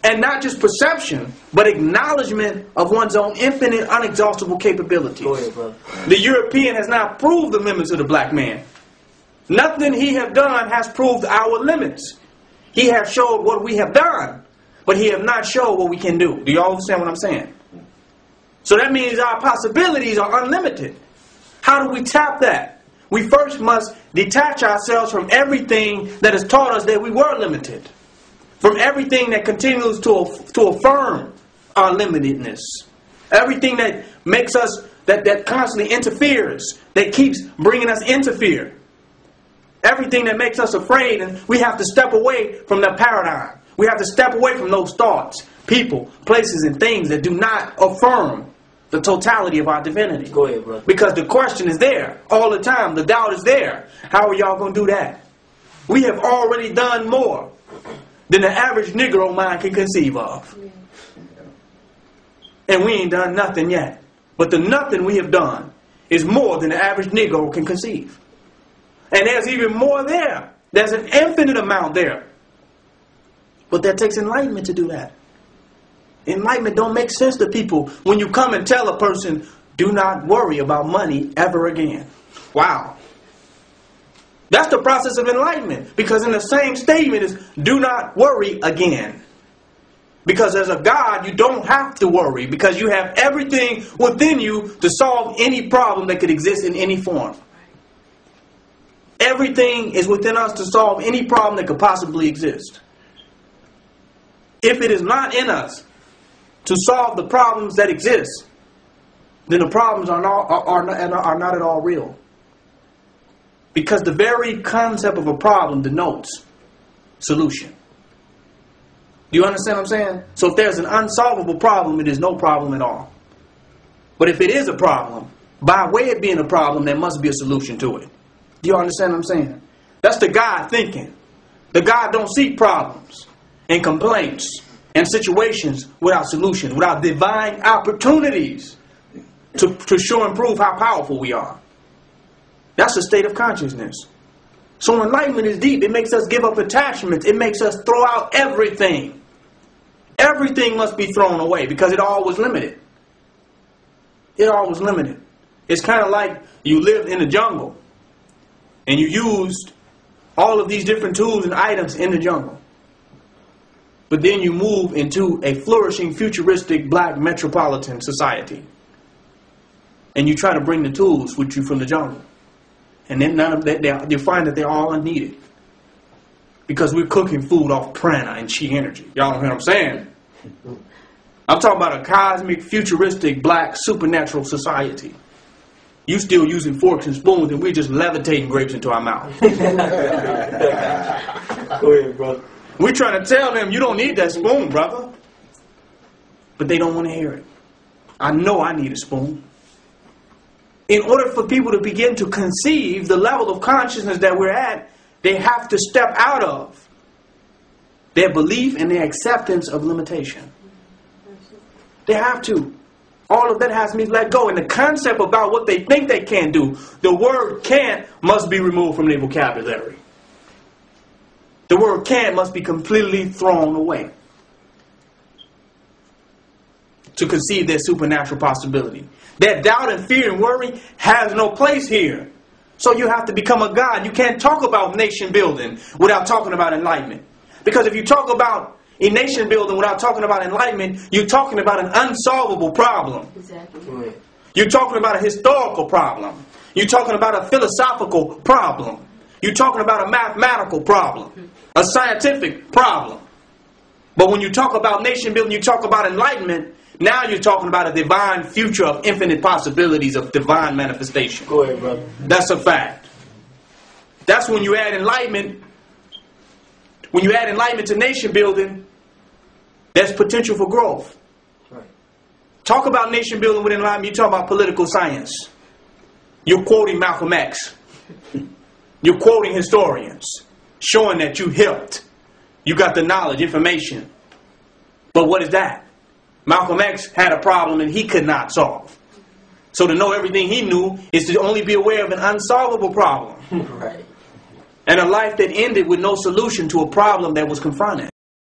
And not just perception, but acknowledgement of one's own infinite, unexhaustible capabilities. Go ahead, brother. The European has not proved the limits of the black man. Nothing he have done has proved our limits. He have showed what we have done, but he have not showed what we can do. Do you all understand what I'm saying? So that means our possibilities are unlimited. How do we tap that? We first must detach ourselves from everything that has taught us that we were limited. From everything that continues to affirm our limitedness. Everything that makes us, that constantly interferes, that keeps bringing us into fear. Everything that makes us afraid, and we have to step away from that paradigm. We have to step away from those thoughts, people, places, and things that do not affirm the totality of our divinity. Go ahead, brother. Because the question is there all the time. The doubt is there. How are y'all going to do that? We have already done more than the average Negro mind can conceive of. And we ain't done nothing yet. But the nothing we have done is more than the average Negro can conceive. And there's even more there. There's an infinite amount there. But that takes enlightenment to do that. Enlightenment don't make sense to people when you come and tell a person, do not worry about money ever again. Wow. That's the process of enlightenment. Because in the same statement is, do not worry again. Because as a God, you don't have to worry. Because you have everything within you to solve any problem that could exist in any form. Everything is within us to solve any problem that could possibly exist. If it is not in us to solve the problems that exist, then the problems are not at all real. Because the very concept of a problem denotes solution. Do you understand what I'm saying? So if there's an unsolvable problem, it is no problem at all. But if it is a problem, by way of being a problem, there must be a solution to it. Do you understand what I'm saying? That's the God thinking. The God don't see problems and complaints and situations without solution, without divine opportunities to show and prove how powerful we are. That's a state of consciousness. So enlightenment is deep. It makes us give up attachments. It makes us throw out everything. Everything must be thrown away because it all was limited. It all was limited. It's kind of like you lived in the jungle and you used all of these different tools and items in the jungle. But then you move into a flourishing, futuristic, black metropolitan society. And you try to bring the tools with you from the jungle. And then none of that, you find that they're all unneeded. Because we're cooking food off prana and chi energy. Y'all know what I'm saying? I'm talking about a cosmic, futuristic, black, supernatural society. You still using forks and spoons and we're just levitating grapes into our mouth. Go ahead, brother. We're trying to tell them you don't need that spoon, brother. But they don't want to hear it. I know I need a spoon. In order for people to begin to conceive the level of consciousness that we're at, they have to step out of their belief and their acceptance of limitation. They have to. All of that has to be let go. And the concept about what they think they can do, the word can't must be removed from their vocabulary. The word can't must be completely thrown away to conceive their supernatural possibility. That doubt and fear and worry has no place here. So you have to become a God. You can't talk about nation building without talking about enlightenment. Because if you talk about a nation building without talking about enlightenment, you're talking about an unsolvable problem. Exactly. You're talking about a historical problem. You're talking about a philosophical problem. You're talking about a mathematical problem. A scientific problem. But when you talk about nation building, you talk about enlightenment, now you're talking about a divine future of infinite possibilities of divine manifestation. Go ahead, brother. That's a fact. That's when you add enlightenment. When you add enlightenment to nation building, there's potential for growth. Right. Talk about nation building with enlightenment, you talk about political science. You're quoting Malcolm X. You're quoting historians, showing that you helped. You got the knowledge, information. But what is that? Malcolm X had a problem that he could not solve. So to know everything he knew is to only be aware of an unsolvable problem. Right. And a life that ended with no solution to a problem that was confronted.